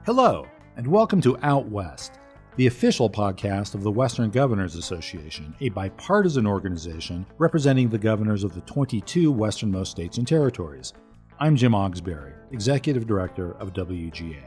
Hello, and welcome to Out West, the official podcast of the Western Governors Association, a bipartisan organization representing the governors of the 22 westernmost states and territories. I'm Jim Ogsberry, Executive Director of WGA.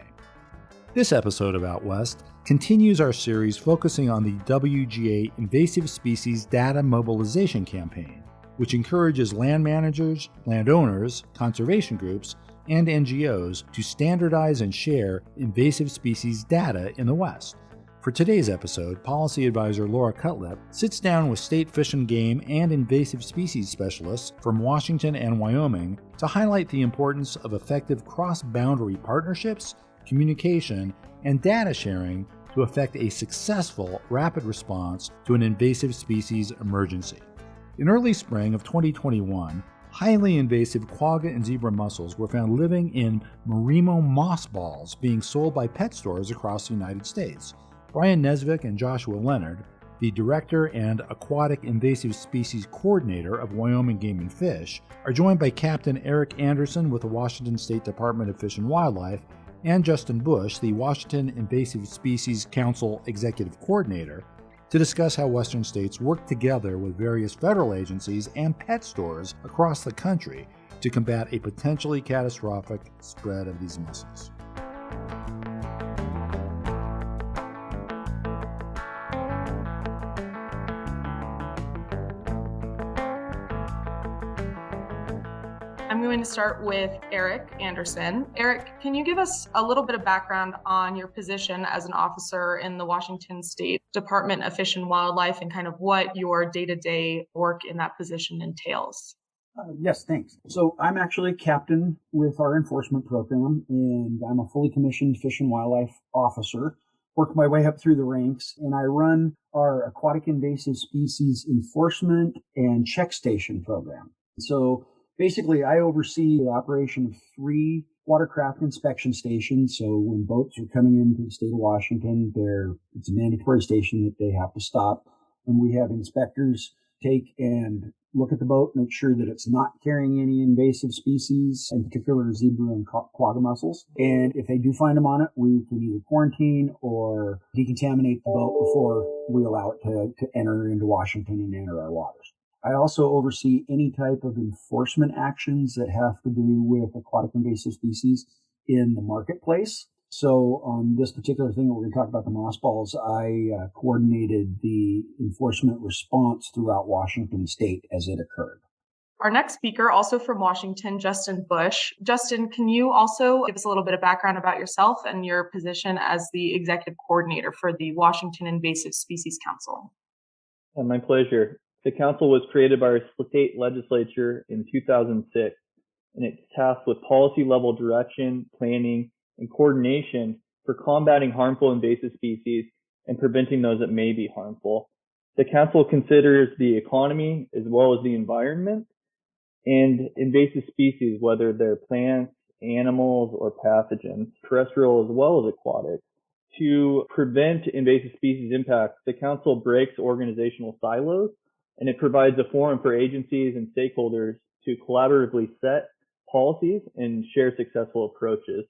This episode of Out West continues our series focusing on the WGA Invasive Species Data Mobilization Campaign, which encourages land managers, landowners, conservation groups, and NGOs to standardize and share invasive species data in the West. For today's episode, Policy Advisor Laura Cutlip sits down with state fish and game and invasive species specialists from Washington and Wyoming to highlight the importance of effective cross-boundary partnerships, communication, and data sharing to effect a successful rapid response to an invasive species emergency. In early spring of 2021, highly invasive quagga and zebra mussels were found living in Marimo mossballs being sold by pet stores across the United States. Brian Nesvik and Joshua Leonard, the Director and Aquatic Invasive Species Coordinator of Wyoming Game and Fish, are joined by Captain Eric Anderson with the Washington State Department of Fish and Wildlife and Justin Bush, the Washington Invasive Species Council Executive Coordinator, to discuss how Western states work together with various federal agencies and pet stores across the country to combat a potentially catastrophic spread of these mussels. I'm going to start with Eric Anderson. Eric, can you give us a little bit of background on your position as an officer in the Washington State Department of Fish and Wildlife and kind of what your day-to-day work in that position entails? Yes, thanks. So I'm actually a captain with our enforcement program, and I'm a fully commissioned fish and wildlife officer. Worked my way up through the ranks, and I run our aquatic invasive species enforcement and check station program. So basically, I oversee the operation of 3 watercraft inspection stations. So when boats are coming into the state of Washington, it's a mandatory station that they have to stop. And we have inspectors take and look at the boat, make sure that it's not carrying any invasive species, in particular zebra and quagga mussels. And if they do find them on it, we can either quarantine or decontaminate the boat before we allow it to enter into Washington and enter our waters. I also oversee any type of enforcement actions that have to do with aquatic invasive species in the marketplace. So on this particular thing that we're going to talk about, the mossballs, I coordinated the enforcement response throughout Washington State as it occurred. Our next speaker, also from Washington, Justin Bush. Justin, can you also give us a little bit of background about yourself and your position as the executive coordinator for the Washington Invasive Species Council? My pleasure. The council was created by our state legislature in 2006, and it's tasked with policy-level direction, planning, and coordination for combating harmful invasive species and preventing those that may be harmful. The council considers the economy as well as the environment and invasive species, whether they're plants, animals, or pathogens, terrestrial as well as aquatic. To prevent invasive species impacts, the council breaks organizational silos, and it provides a forum for agencies and stakeholders to collaboratively set policies and share successful approaches.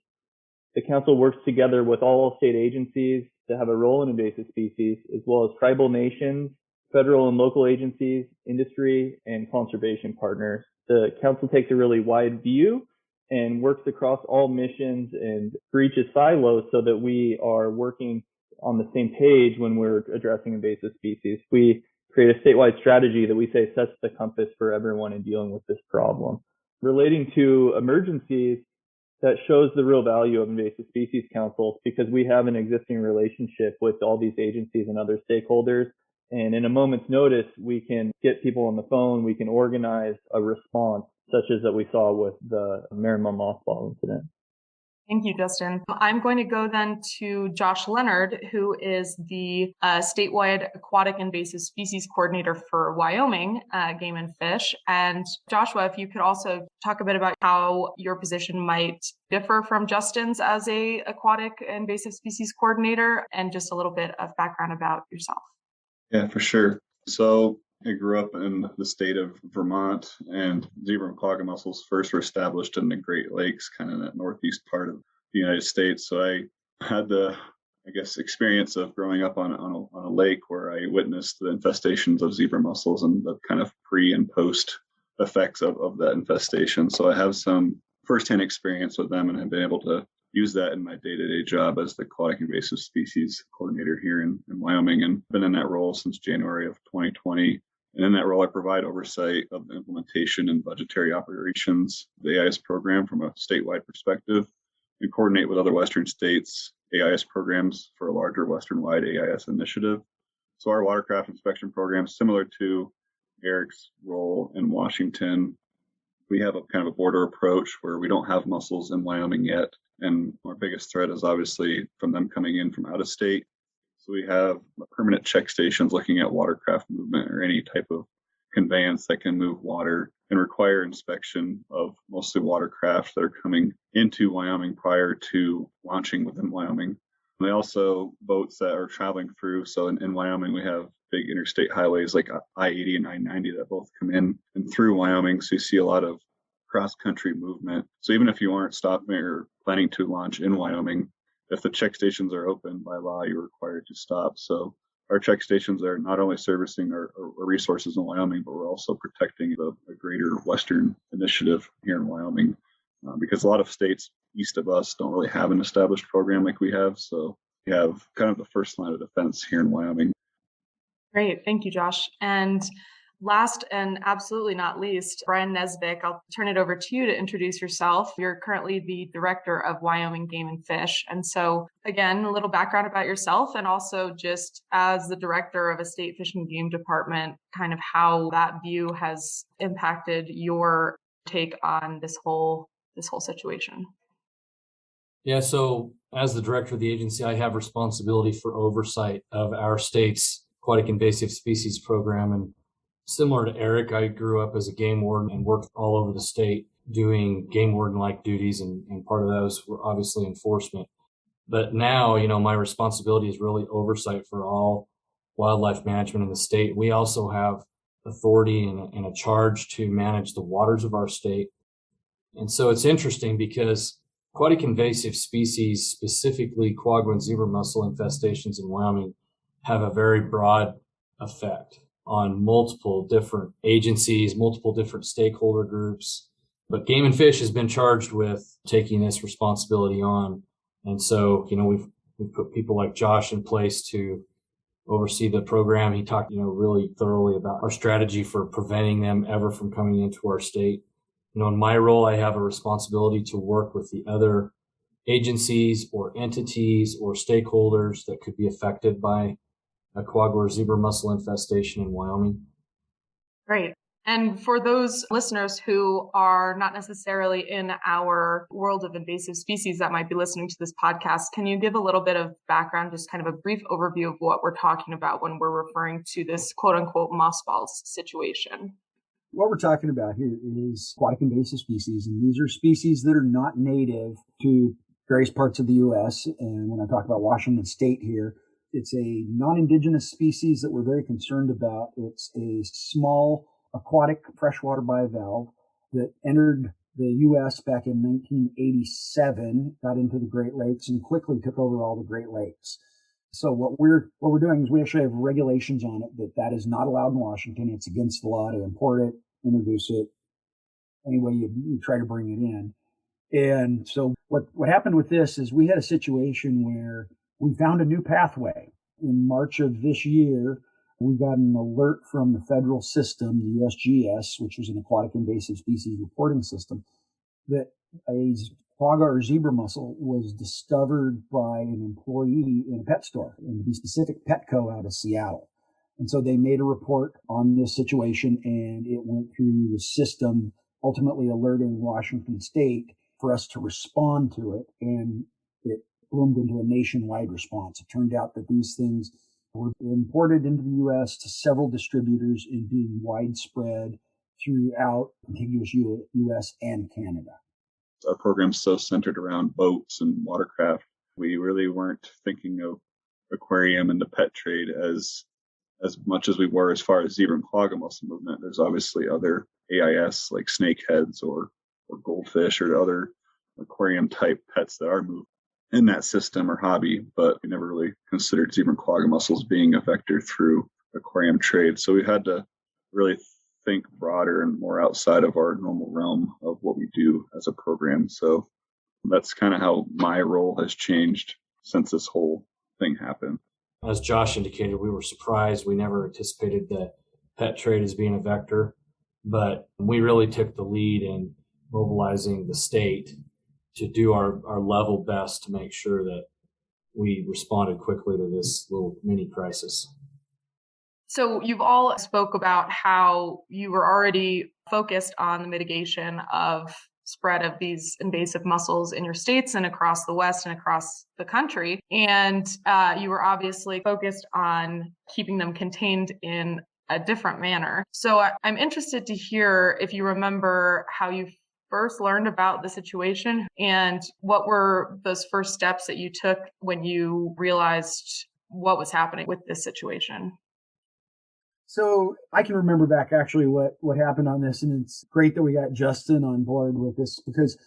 The council works together with all state agencies to have a role in invasive species, as well as tribal nations, federal and local agencies, industry, and conservation partners. The council takes a really wide view and works across all missions and breaches silos so that we are working on the same page when we're addressing invasive species. We create a statewide strategy that we say sets the compass for everyone in dealing with this problem. Relating to emergencies, that shows the real value of invasive species councils because we have an existing relationship with all these agencies and other stakeholders. And in a moment's notice, we can get people on the phone, we can organize a response such as that we saw with the Marimo mothball incident. Thank you, Justin. I'm going to go then to Josh Leonard, who is the statewide aquatic invasive species coordinator for Wyoming Game and Fish. And Joshua, if you could also talk a bit about how your position might differ from Justin's as a aquatic invasive species coordinator, and just a little bit of background about yourself. Yeah, for sure. So I grew up in the state of Vermont, and zebra and quagga mussels first were established in the Great Lakes, kind of in that northeast part of the United States. So I had the, I guess, experience of growing up on a lake where I witnessed the infestations of zebra mussels and the kind of pre and post effects of that infestation. So I have some firsthand experience with them and have been able to use that in my day-to-day job as the aquatic invasive species coordinator here in Wyoming, and been in that role since January of 2020. And in that role, I provide oversight of the implementation and budgetary operations of the AIS program from a statewide perspective, and coordinate with other Western states' AIS programs for a larger Western-wide AIS initiative. So our watercraft inspection program, similar to Eric's role in Washington, we have a kind of a border approach where we don't have mussels in Wyoming yet. And our biggest threat is obviously from them coming in from out of state. So we have permanent check stations looking at watercraft movement or any type of conveyance that can move water, and require inspection of mostly watercraft that are coming into Wyoming prior to launching within Wyoming. And they also boats that are traveling through. So in Wyoming, we have big interstate highways like I-80 and I-90 that both come in and through Wyoming. So you see a lot of cross-country movement. So even if you aren't stopping or planning to launch in Wyoming, if the check stations are open by law, you're required to stop. So our check stations are not only servicing our resources in Wyoming, but we're also protecting the greater Western initiative here in Wyoming, because a lot of states east of us don't really have an established program like we have. So we have kind of the first line of defense here in Wyoming. Great. Thank you, Josh. And last and absolutely not least, Brian Nesvik, I'll turn it over to you to introduce yourself. You're currently the director of Wyoming Game and Fish. And so, again, a little background about yourself, and also just as the director of a state fish and game department, kind of how that view has impacted your take on this whole situation. Yeah, so as the director of the agency, I have responsibility for oversight of our state's aquatic invasive species program. And similar to Eric, I grew up as a game warden and worked all over the state doing game warden-like duties, and part of those were obviously enforcement. But now, my responsibility is really oversight for all wildlife management in the state. We also have authority and a charge to manage the waters of our state. And so it's interesting because aquatic invasive species, specifically quagga and zebra mussel infestations in Wyoming, have a very broad effect on multiple different agencies, multiple different stakeholder groups. But Game and Fish has been charged with taking this responsibility on. And so, we've put people like Josh in place to oversee the program. He talked, really thoroughly about our strategy for preventing them ever from coming into our state. In my role, I have a responsibility to work with the other agencies or entities or stakeholders that could be affected by a quagga or zebra mussel infestation in Wyoming. Great. And for those listeners who are not necessarily in our world of invasive species that might be listening to this podcast, can you give a little bit of background, just kind of a brief overview of what we're talking about when we're referring to this quote unquote mossballs situation? What we're talking about here is aquatic invasive species, and these are species that are not native to various parts of the U.S. And when I talk about Washington State here, it's a non-indigenous species that we're very concerned about. It's a small aquatic freshwater bivalve that entered the U.S. back in 1987, got into the Great Lakes, and quickly took over all the Great Lakes. So what we're doing is we actually have regulations on it that is not allowed in Washington. It's against the law to import it, introduce it, any way you try to bring it in. And so what happened with this is we had a situation where we found a new pathway. In March of this year, we got an alert from the federal system, the USGS, which was an aquatic invasive species reporting system, that a quagga or zebra mussel was discovered by an employee in a pet store, and to be specific, Petco out of Seattle. And so they made a report on this situation, and it went through the system, ultimately alerting Washington State for us to respond to it, and it bloomed into a nationwide response. It turned out that these things were imported into the U.S. to several distributors and being widespread throughout contiguous U.S. and Canada. Our program's so centered around boats and watercraft. We really weren't thinking of aquarium and the pet trade as much as we were as far as zebra and quagga mussel movement. There's obviously other AIS like snakeheads or goldfish or other aquarium type pets that are moved. in that system or hobby, but we never really considered zebra and quagga mussels being a vector through aquarium trade. So we had to really think broader and more outside of our normal realm of what we do as a program. So that's kind of how my role has changed since this whole thing happened. As Josh indicated, we were surprised. We never anticipated that pet trade as being a vector, but we really took the lead in mobilizing the state to do our level best to make sure that we responded quickly to this little mini crisis. So you've all spoke about how you were already focused on the mitigation of spread of these invasive mussels in your states and across the West and across the country. And you were obviously focused on keeping them contained in a different manner. So I'm interested to hear if you remember how you first learned about the situation and what were those first steps that you took when you realized what was happening with this situation. So I can remember back actually what happened on this, and it's great that we got Justin on board with this because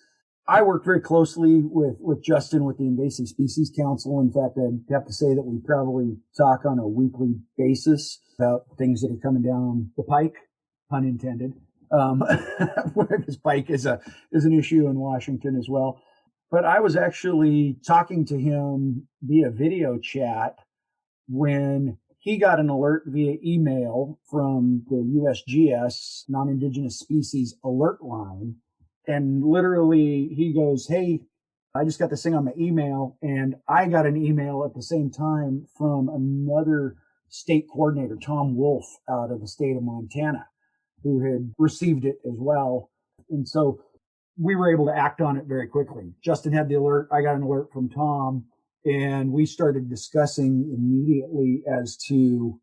I worked very closely with Justin with the Invasive Species Council. In fact, I'd have to say that we probably talk on a weekly basis about things that are coming down the pike, pun intended. Because pike is an issue in Washington as well. But I was actually talking to him via video chat when he got an alert via email from the USGS Non-Indigenous Species Alert Line. And literally he goes, "Hey, I just got this thing on my email." And I got an email at the same time from another state coordinator, Tom Wolf, out of the state of Montana, who had received it as well. And so we were able to act on it very quickly. Justin had the alert. I got an alert from Tom. And we started discussing immediately as to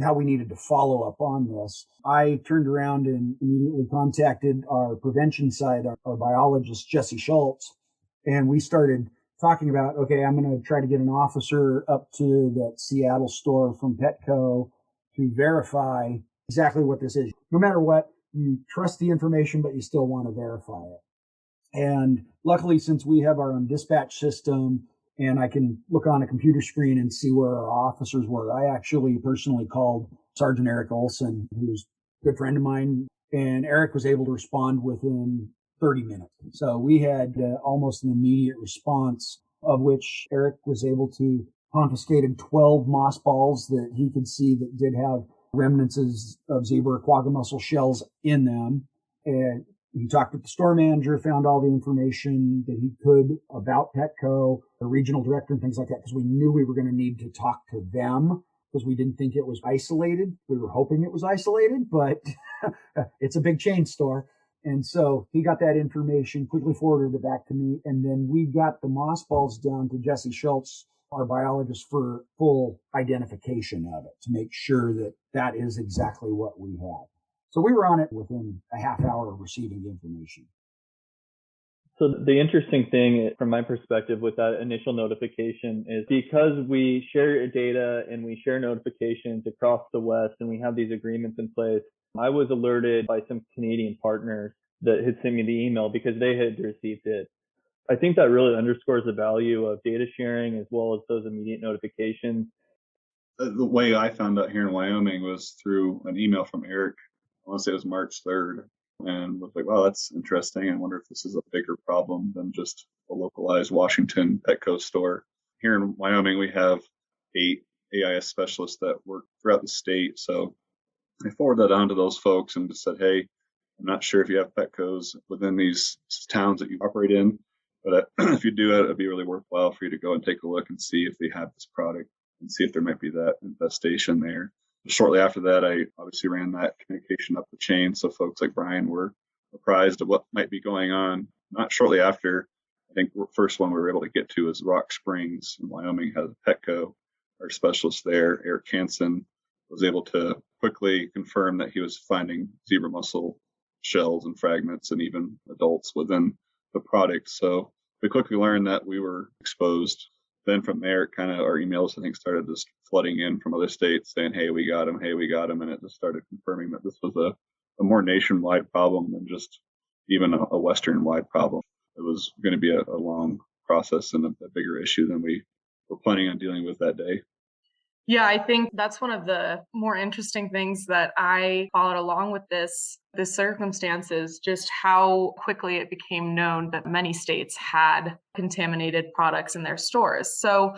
how we needed to follow up on this. I turned around and immediately contacted our prevention side, our biologist, Jesse Schultz, and we started talking about, okay, I'm going to try to get an officer up to that Seattle store from Petco to verify exactly what this is. No matter what, you trust the information, but you still want to verify it. And luckily, since we have our own dispatch system, and I can look on a computer screen and see where our officers were, I actually personally called Sergeant Eric Olson, who's a good friend of mine, and Eric was able to respond within 30 minutes. So we had almost an immediate response, of which Eric was able to confiscate 12 moss balls that he could see that did have remnants of zebra or quagga mussel shells in them. And he talked with the store manager, found all the information that he could about Petco, the regional director and things like that, because we knew we were going to need to talk to them because we didn't think it was isolated. We were hoping it was isolated, but it's a big chain store. And so he got that information, quickly forwarded it back to me. And then we got the moss balls down to Jesse Schultz, our biologist, for full identification of it to make sure that that is exactly what we had. So we were on it within a half hour of receiving the information. So the interesting thing from my perspective with that initial notification is because we share data and we share notifications across the West and we have these agreements in place, I was alerted by some Canadian partners that had sent me the email because they had received it. I think that really underscores the value of data sharing as well as those immediate notifications. The way I found out here in Wyoming was through an email from Eric. I want to say it was March 3rd, and was like, wow, that's interesting. I wonder if this is a bigger problem than just a localized Washington Petco store. Here in Wyoming, we have 8 AIS specialists that work throughout the state. So I forwarded that on to those folks and just said, hey, I'm not sure if you have Petcos within these towns that you operate in, but if you do, it'd be really worthwhile for you to go and take a look and see if they have this product and see if there might be that infestation there. Shortly after that, I obviously ran that communication up the chain. So folks like Brian were apprised of what might be going on. Not shortly after, I think the first one we were able to get to is Rock Springs in Wyoming has a Petco. Our specialist there, Eric Hansen, was able to quickly confirm that he was finding zebra mussel shells and fragments and even adults within the product. So we quickly learned that we were exposed. Then from there, kind of our emails, I think, started just flooding in from other states saying, hey, we got them, hey, we got them. And it just started confirming that this was a more nationwide problem than just even a Western-wide problem. It was going to be a long process and a bigger issue than we were planning on dealing with that day. Yeah, I think that's one of the more interesting things that I followed along with this circumstances, just how quickly it became known that many states had contaminated products in their stores. So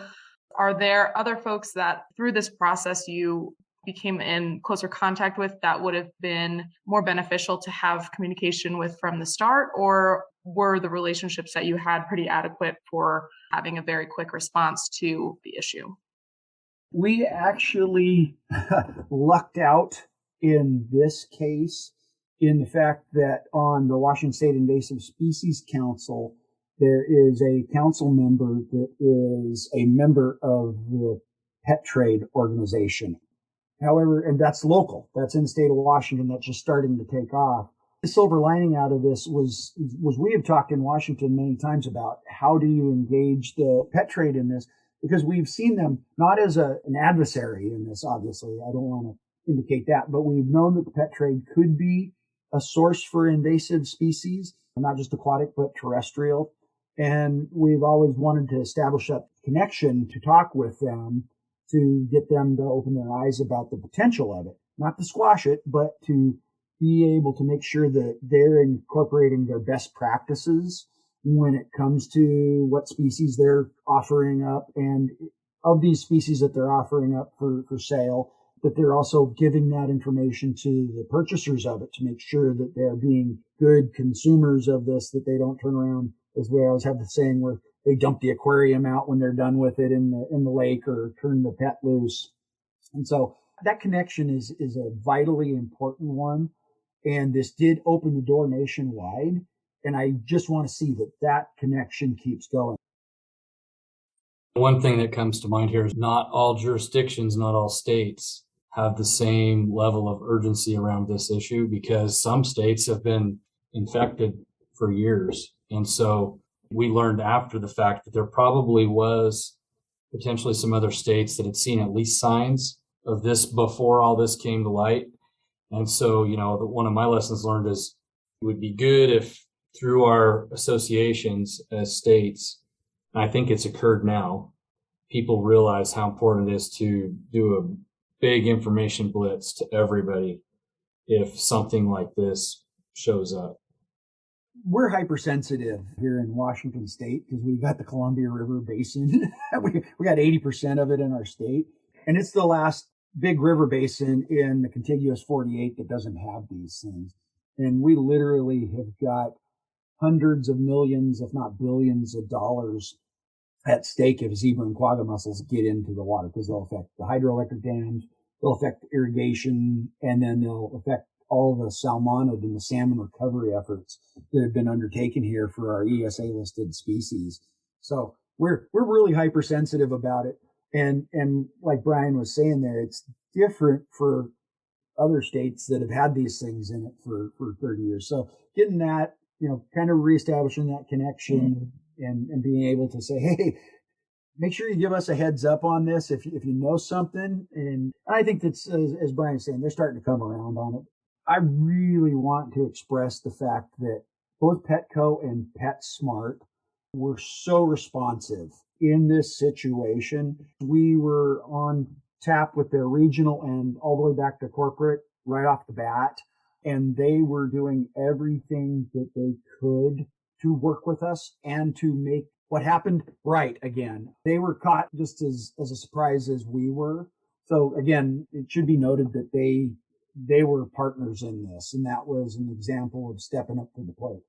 are there other folks that through this process you became in closer contact with that would have been more beneficial to have communication with from the start, or were the relationships that you had pretty adequate for having a very quick response to the issue? We actually lucked out in this case in the fact that on the Washington State Invasive Species Council, there is a council member that is a member of the pet trade organization. However, and that's local, that's in the state of Washington, that's just starting to take off. The silver lining out of this was we have talked in Washington many times about how do you engage the pet trade in this, because we've seen them not as an adversary in this, obviously. I don't want to indicate that, but we've known that the pet trade could be a source for invasive species, not just aquatic, but terrestrial. And we've always wanted to establish that connection to talk with them, to get them to open their eyes about the potential of it, not to squash it, but to be able to make sure that they're incorporating their best practices when it comes to what species they're offering up, and of these species that they're offering up for sale, that they're also giving that information to the purchasers of it to make sure that they're being good consumers of this, that they don't turn around, as we always have the saying, where they dump the aquarium out when they're done with it in the lake, or turn the pet loose. And so that connection is a vitally important one. And this did open the door nationwide. And I just want to see that connection keeps going. One thing that comes to mind here is not all jurisdictions, not all states have the same level of urgency around this issue, because some states have been infected for years. And so we learned after the fact that there probably was potentially some other states that had seen at least signs of this before all this came to light. And so, one of my lessons learned is it would be good if through our associations as states, and I think it's occurred now, people realize how important it is to do a big information blitz to everybody if something like this shows up. We're hypersensitive here in Washington State because we've got the Columbia River Basin. we got 80% of it in our state. And it's the last big river basin in the contiguous 48 that doesn't have these things. And we literally have got hundreds of millions, if not billions of dollars at stake if zebra and quagga mussels get into the water, because they'll affect the hydroelectric dams, they'll affect irrigation, and then they'll affect all the salmonid and the salmon recovery efforts that have been undertaken here for our ESA listed species. So we're really hypersensitive about it. And like Brian was saying there, it's different for other states that have had these things in it for 30 years. So getting that, kind of reestablishing that connection and being able to say, hey, make sure you give us a heads up on this if you know something. And I think that's, as Brian's saying, they're starting to come around on it. I really want to express the fact that both Petco and PetSmart were so responsive in this situation. We were on tap with their regional and all the way back to corporate right off the bat. And they were doing everything that they could to work with us and to make what happened right again. They were caught just as a surprise as we were. So again, it should be noted that they were partners in this, and that was an example of stepping up to the plate.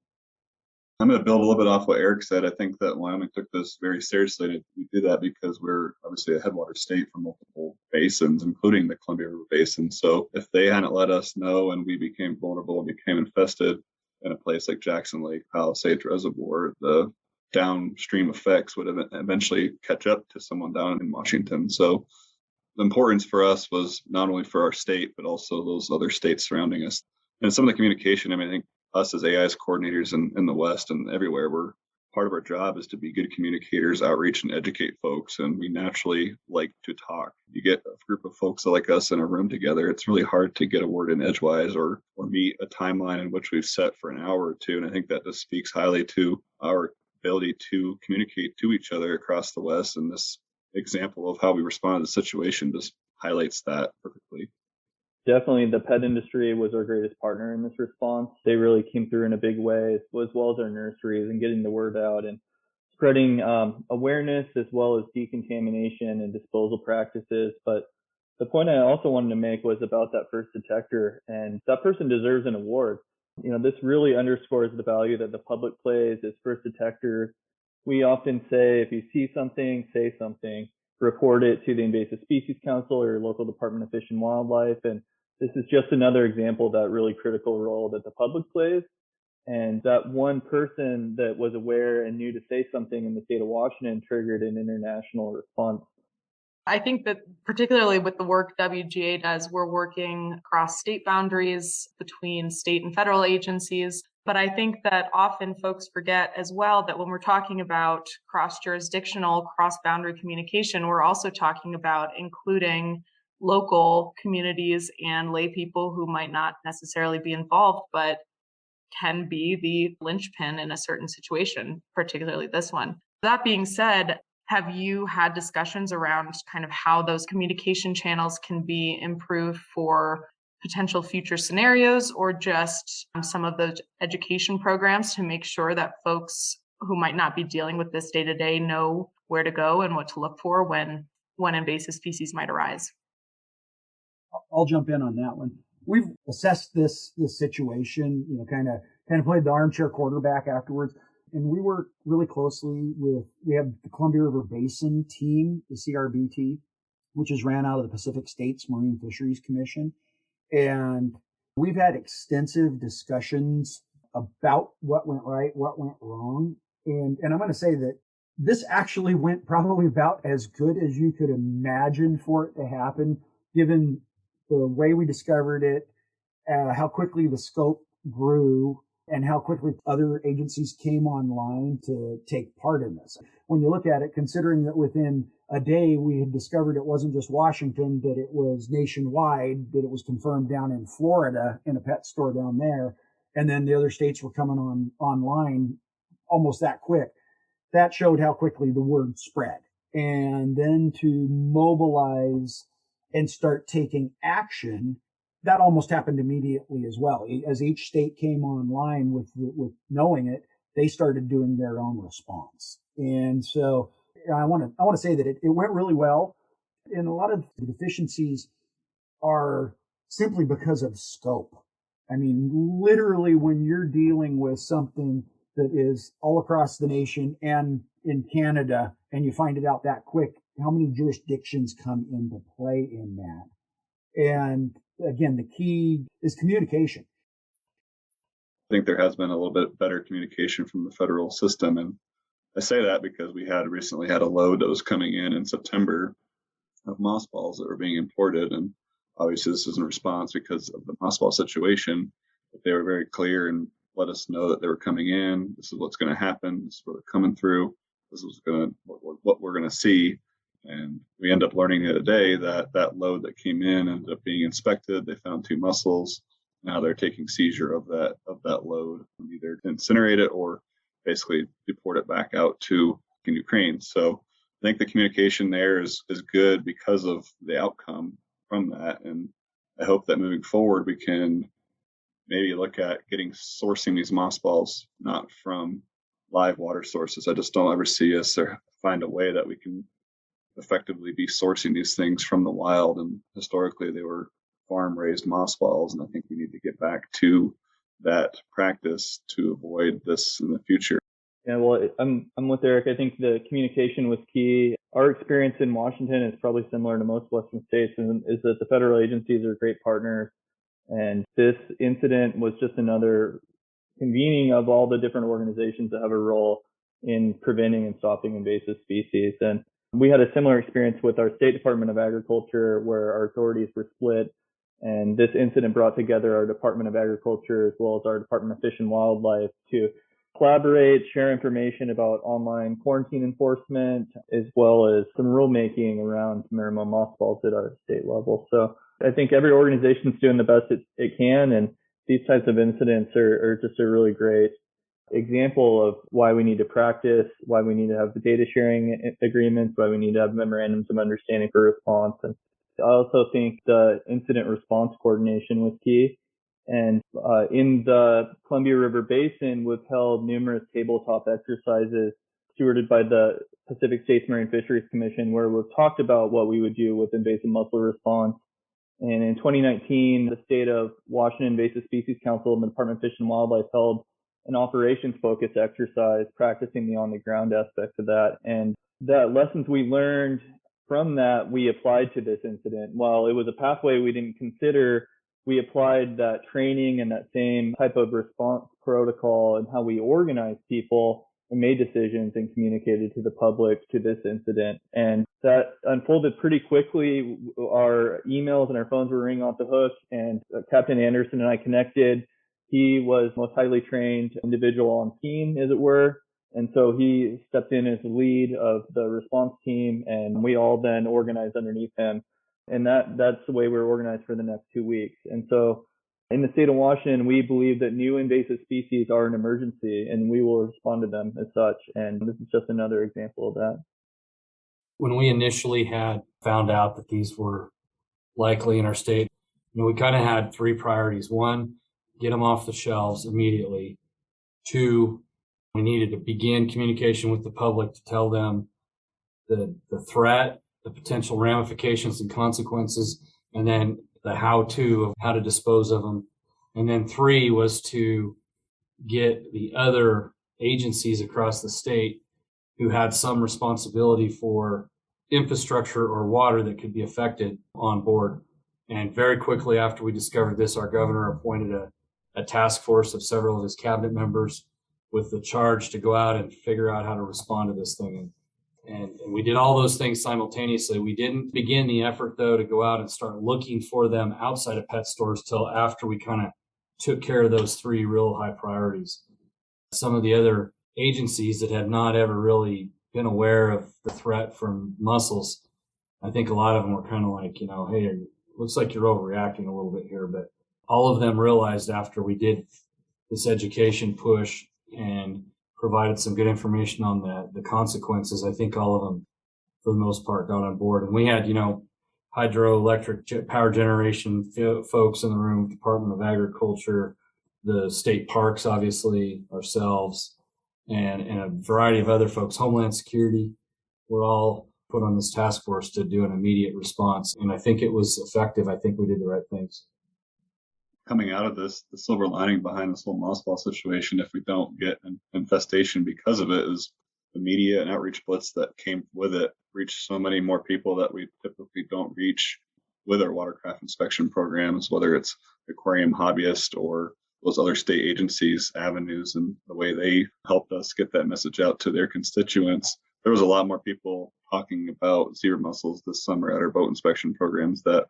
I'm going to build a little bit off what Eric said. I think that Wyoming took this very seriously. We did that because we're obviously a headwater state for multiple basins, including the Columbia River Basin. So if they hadn't let us know and we became vulnerable and became infested in a place like Jackson Lake, Palisades Reservoir, the downstream effects would eventually catch up to someone down in Washington. So the importance for us was not only for our state, but also those other states surrounding us. And some of the communication, I think us as AIS coordinators in the West and everywhere, part of our job is to be good communicators, outreach, and educate folks. And we naturally like to talk. You get a group of folks like us in a room together, it's really hard to get a word in edgewise or meet a timeline in which we've set for an hour or two. And I think that just speaks highly to our ability to communicate to each other across the West. And this example of how we responded to the situation just highlights that perfectly. Definitely, the pet industry was our greatest partner in this response. They really came through in a big way, as well as our nurseries and getting the word out and spreading awareness as well as decontamination and disposal practices. But the point I also wanted to make was about that first detector, and that person deserves an award. This really underscores the value that the public plays as first detectors. We often say, if you see something, say something, report it to the Invasive Species Council or your local Department of Fish and Wildlife. And this is just another example of that really critical role that the public plays. And that one person that was aware and knew to say something in the state of Washington triggered an international response. I think that particularly with the work WGA does, we're working across state boundaries between state and federal agencies. But I think that often folks forget as well that when we're talking about cross-jurisdictional, cross-boundary communication, we're also talking about including local communities and lay people who might not necessarily be involved, but can be the linchpin in a certain situation, particularly this one. That being said, have you had discussions around kind of how those communication channels can be improved for potential future scenarios, or just some of those education programs to make sure that folks who might not be dealing with this day to day know where to go and what to look for when invasive species might arise? I'll jump in on that one. We've assessed this situation, kind of played the armchair quarterback afterwards. And we work really closely we have the Columbia River Basin team, the CRBT, which is ran out of the Pacific States Marine Fisheries Commission. And we've had extensive discussions about what went right, what went wrong. And I'm going to say that this actually went probably about as good as you could imagine for it to happen, given the way we discovered it, how quickly the scope grew, and how quickly other agencies came online to take part in this. When you look at it, considering that within a day we had discovered it wasn't just Washington, that it was nationwide, that it was confirmed down in Florida in a pet store down there, and then the other states were coming online almost that quick. That showed how quickly the word spread. And then to mobilize and start taking action, that almost happened immediately as well. As each state came online with knowing it, they started doing their own response. And so I want to say that it went really well. And a lot of the deficiencies are simply because of scope. I mean, literally when you're dealing with something that is all across the nation and in Canada, and you find it out that quick, how many jurisdictions come into play in that? And again, the key is communication. I think there has been a little bit better communication from the federal system. And I say that because we had recently had a load that was coming in September of mossballs that were being imported. And obviously this is in response because of the mossball situation. But they were very clear and let us know that they were coming in. This is what's going to happen. This is what they're coming through. This is what we're going to see. And we end up learning the other day that that load that came in ended up being inspected. They found 2 mussels. Now they're taking seizure of that load, either incinerate it or basically deport it back out to Ukraine. So I think the communication there is good because of the outcome from that. And I hope that moving forward, we can maybe look at sourcing these mossballs not from live water sources. I just don't ever see us or find a way that we can effectively be sourcing these things from the wild. And historically they were farm raised mossballs. And I think we need to get back to that practice to avoid this in the future. Yeah, well, I'm with Eric. I think the communication was key. Our experience in Washington is probably similar to most Western states, and is that the federal agencies are great partners. And this incident was just another convening of all the different organizations that have a role in preventing and stopping invasive species. And we had a similar experience with our State Department of Agriculture, where our authorities were split. And this incident brought together our Department of Agriculture as well as our Department of Fish and Wildlife to collaborate, share information about online quarantine enforcement, as well as some rulemaking around Marimo mothballs at our state level. So I think every organization is doing the best it can, and these types of incidents are just a really great example of why we need to practice, why we need to have the data sharing agreements, why we need to have memorandums of understanding for response. And I also think the incident response coordination was key. And in the Columbia River Basin, we've held numerous tabletop exercises stewarded by the Pacific States Marine Fisheries Commission, where we've talked about what we would do with invasive mussel response. And in 2019, the state of Washington Invasive Species Council and the Department of Fish and Wildlife held an operations-focused exercise practicing the on-the-ground aspect of that. And the lessons we learned from that, we applied to this incident. While it was a pathway we didn't consider, we applied that training and that same type of response protocol and how we organize people and made decisions and communicated to the public to this incident. And that unfolded pretty quickly. Our emails and our phones were ringing off the hook, and Captain Anderson and I connected. He was the most highly trained individual on team, as it were. And so he stepped in as the lead of the response team, and we all then organized underneath him. And that's the way we're organized for the next 2 weeks. And so in the state of Washington, we believe that new invasive species are an emergency, and we will respond to them as such. And this is just another example of that. When we initially had found out that these were likely in our state, we kind of had three priorities. One, get them off the shelves immediately. Two, we needed to begin communication with the public to tell them the threat, the potential ramifications and consequences, and then the how-to of how to dispose of them. And then three was to get the other agencies across the state who had some responsibility for infrastructure or water that could be affected on board. And very quickly after we discovered this, our governor appointed a task force of several of his cabinet members with the charge to go out and figure out how to respond to this thing. And we did all those things simultaneously. We didn't begin the effort, though, to go out and start looking for them outside of pet stores till after we kind of took care of those three real high priorities. Some of the other agencies that had not ever really been aware of the threat from mussels, I think a lot of them were kind of like, hey, it looks like you're overreacting a little bit here. But all of them realized after we did this education push and provided some good information on the consequences, I think all of them, for the most part, got on board. And we had, hydroelectric power generation folks in the room, Department of Agriculture, the state parks, obviously, ourselves, and a variety of other folks, Homeland Security, were all put on this task force to do an immediate response. And I think it was effective. I think we did the right things. Coming out of this, the silver lining behind this whole mossball situation, if we don't get an infestation because of it, is the media and outreach blitz that came with it reached so many more people that we typically don't reach with our watercraft inspection programs, whether it's aquarium hobbyists or those other state agencies, avenues, and the way they helped us get that message out to their constituents. There was a lot more people talking about zebra mussels this summer at our boat inspection programs that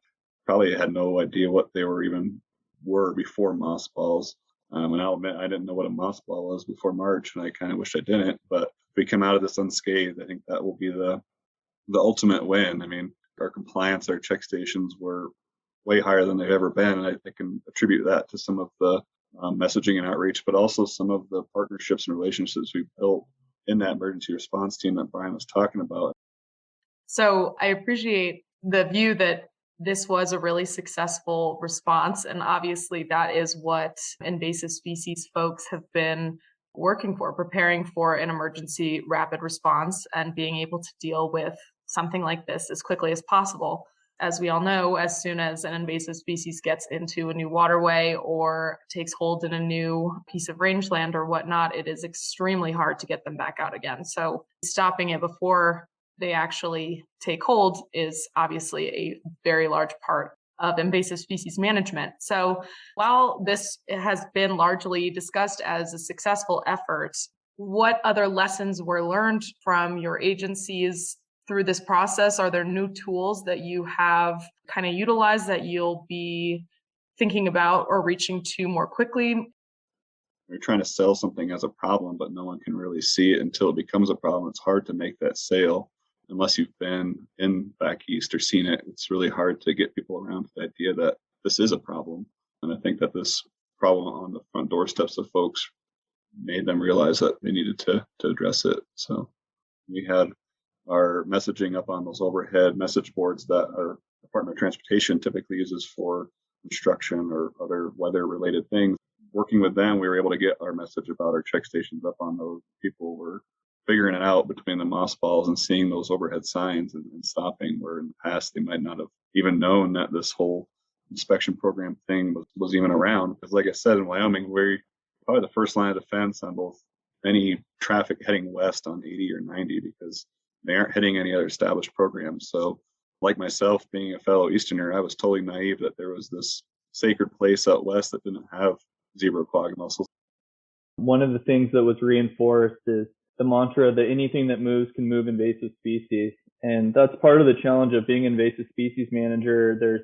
probably had no idea what they were before mossballs. And I'll admit I didn't know what a mossball was before March, and I kind of wish I didn't. But if we come out of this unscathed, I think that will be the ultimate win. I mean, our compliance, our check stations were way higher than they've ever been, and I can attribute that to some of the messaging and outreach, but also some of the partnerships and relationships we've built in that emergency response team that Brian was talking about. So I appreciate the view that this was a really successful response. And obviously that is what invasive species folks have been working for, preparing for an emergency rapid response and being able to deal with something like this as quickly as possible. As we all know, as soon as an invasive species gets into a new waterway or takes hold in a new piece of rangeland or whatnot, it is extremely hard to get them back out again. So stopping it before they actually take hold is obviously a very large part of invasive species management. So while this has been largely discussed as a successful effort, what other lessons were learned from your agencies through this process? Are there new tools that you have kind of utilized that you'll be thinking about or reaching to more quickly? We're trying to sell something as a problem, but no one can really see it until it becomes a problem. It's hard to make that sale unless you've been in back east or seen it. It's really hard to get people around to the idea that this is a problem. And I think that this problem on the front doorsteps of folks made them realize that they needed to address it. So we had our messaging up on those overhead message boards that our Department of Transportation typically uses for construction or other weather related things. Working with them, we were able to get our message about our check stations up on those. People were figuring it out between the mothballs and seeing those overhead signs and stopping, where in the past they might not have even known that this whole inspection program thing was even around. Because like I said, in Wyoming, we're probably the first line of defense on both any traffic heading west on 80 or 90, because they aren't hitting any other established programs. So like myself, being a fellow Easterner, I was totally naive that there was this sacred place out west that didn't have zebra quagga mussels. One of the things that was reinforced is the mantra that anything that moves can move invasive species. And that's part of the challenge of being invasive species manager. There's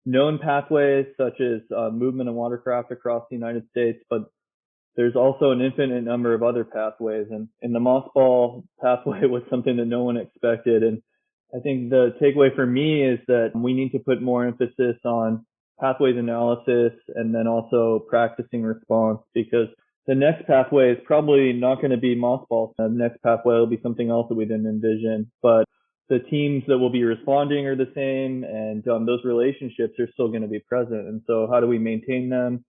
known pathways such as movement of watercraft across the United States, but there's also an infinite number of other pathways. And the mothball pathway was something that no one expected. And I think the takeaway for me is that we need to put more emphasis on pathways analysis and then also practicing response, because the next pathway is probably not going to be mothballs. The next pathway will be something else that we didn't envision. But the teams that will be responding are the same, and those relationships are still going to be present. And so how do we maintain them?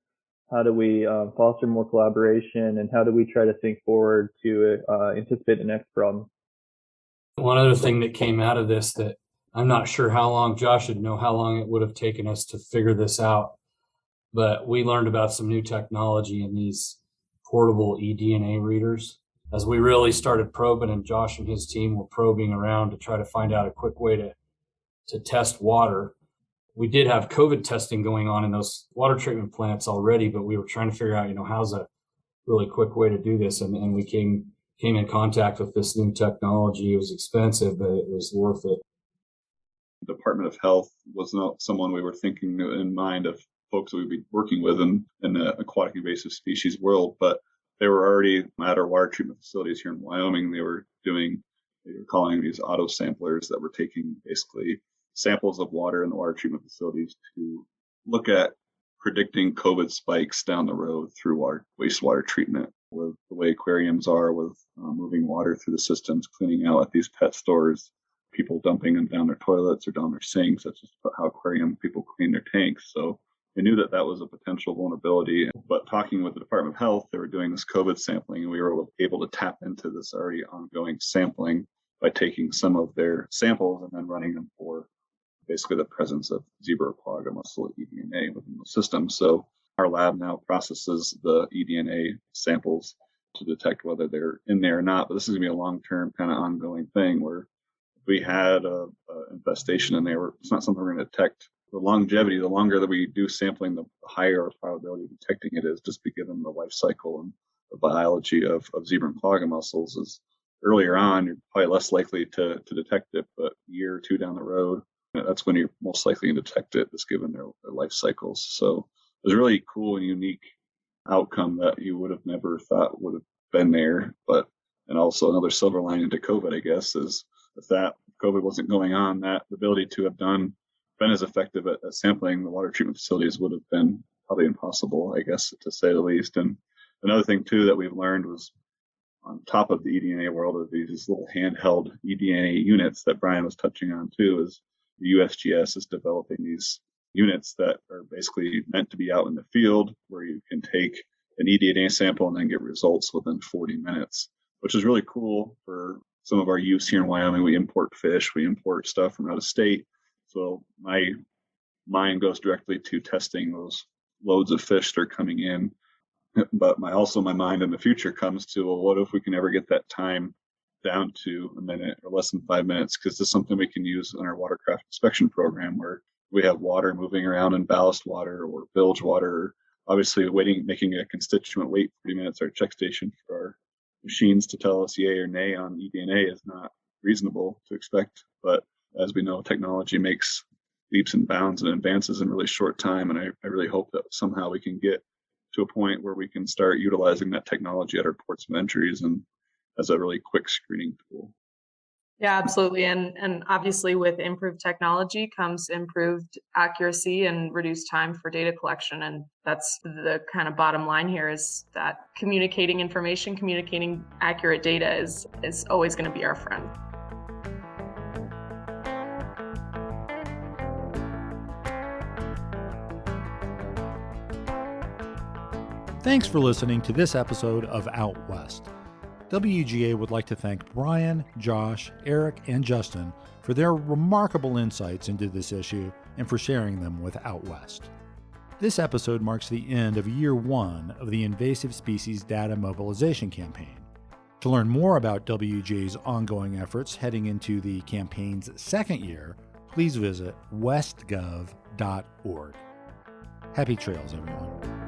How do we foster more collaboration? And how do we try to think forward to anticipate the next problem? One other thing that came out of this that I'm not sure how long, Josh would know how long it would have taken us to figure this out, but we learned about some new technology in these portable eDNA readers. As we really started probing, and Josh and his team were probing around to try to find out a quick way to test water. We did have COVID testing going on in those water treatment plants already, but we were trying to figure out, how's a really quick way to do this. And we came in contact with this new technology. It was expensive, but it was worth it. The Department of Health was not someone we were thinking in mind of folks that we'd be working with in the aquatic invasive species world, but they were already at our water treatment facilities here in Wyoming. They were calling these auto samplers that were taking basically samples of water in the water treatment facilities to look at predicting COVID spikes down the road through wastewater treatment. With the way aquariums are, with moving water through the systems, cleaning out at these pet stores, people dumping them down their toilets or down their sinks. That's just how aquarium people clean their tanks. So they knew that was a potential vulnerability. But talking with the Department of Health, they were doing this COVID sampling, and we were able to tap into this already ongoing sampling by taking some of their samples and then running them for basically the presence of zebra quagga mussel eDNA within the system. So our lab now processes the eDNA samples to detect whether they're in there or not. But this is going to be a long-term kind of ongoing thing, where if we had a infestation in there, it's not something we're going to detect. The longevity, the longer that we do sampling, the higher our probability of detecting it is, just given the life cycle and the biology of zebra and quagga mussels. Is earlier on, you're probably less likely to detect it, but a year or two down the road, that's when you're most likely to detect it, just given their life cycles. So it was a really cool and unique outcome that you would have never thought would have been there. And also another silver lining to COVID, I guess, is if that COVID wasn't going on, that the ability to have been as effective at sampling the water treatment facilities would have been probably impossible, I guess, to say the least. And another thing too that we've learned was, on top of the eDNA world, of these little handheld eDNA units that Brian was touching on too, is the USGS is developing these units that are basically meant to be out in the field, where you can take an eDNA sample and then get results within 40 minutes, which is really cool for some of our use here in Wyoming. We import fish, we import stuff from out of state. So my mind goes directly to testing those loads of fish that are coming in. But my mind in the future comes to, well, what if we can ever get that time down to a minute or less than 5 minutes? Because this is something we can use in our watercraft inspection program, where we have water moving around in ballast water or bilge water. Obviously, making a constituent wait 40 minutes at our check station for our machines to tell us yay or nay on eDNA is not reasonable to expect. But as we know, technology makes leaps and bounds and advances in a really short time. And I really hope that somehow we can get to a point where we can start utilizing that technology at our ports of entries and as a really quick screening tool. Yeah, absolutely. And obviously with improved technology comes improved accuracy and reduced time for data collection. And that's the kind of bottom line here, is that communicating information, communicating accurate data is always going to be our friend. Thanks for listening to this episode of Out West. WGA would like to thank Brian, Josh, Eric, and Justin for their remarkable insights into this issue and for sharing them with Out West. This episode marks the end of year 1 of the Invasive Species Data Mobilization Campaign. To learn more about WGA's ongoing efforts heading into the campaign's second year, please visit westgov.org. Happy trails, everyone.